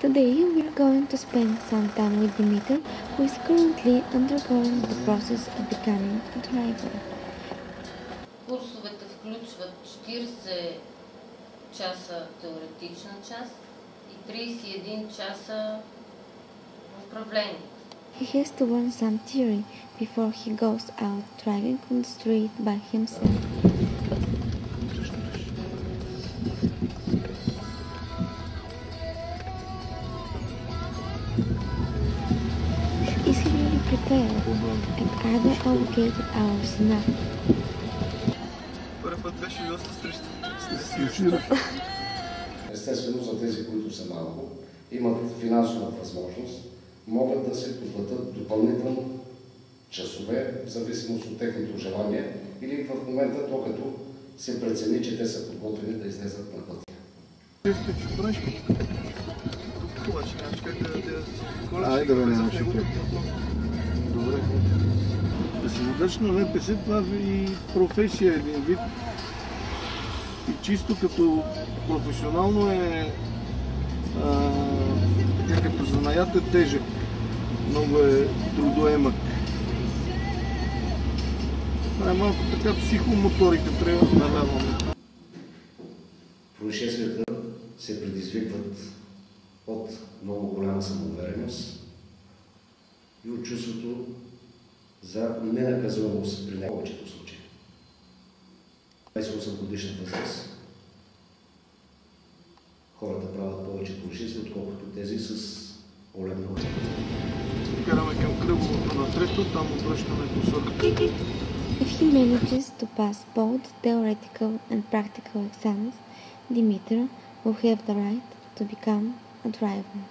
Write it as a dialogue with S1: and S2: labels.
S1: Today we are going to spend some time with Dimitri, who is currently undergoing the process of becoming a driver.
S2: Курсовете включват 40 часа теоретична част и 31 часа управление.
S1: He has to learn some theory before he goes out driving on the street by himself. Is he really prepared? And are there allocated hours enough?
S3: Първи път беше доста стресирано.
S4: Естествено, за тези, които са малко, имат финансова възможност, могат да се подплатят допълнително часове, в зависимост от техното желание, или в момента, докато се прецени, че те са подготвени да излезат на пътя.
S3: Айде бе, нямаше това. Добре. Да си водач на МПС, това е и професия един вид. И чисто като професионално като занаят е тежък. Много е трудоемък. Това е малко така психомоторика, трябва да навяваме.
S4: Происшествията се предизвикват от много голяма самоувереност и от чувството за ненаказуемост при повечето случаи. 28 годишна възраст хората правят повече происшествия, отколкото тези с по-големи хора.
S3: Караме към кръговото на трето, там обръщаме посока.
S1: If he manages to pass both theoretical and practical exams, Dimitri will have the right to become a driver.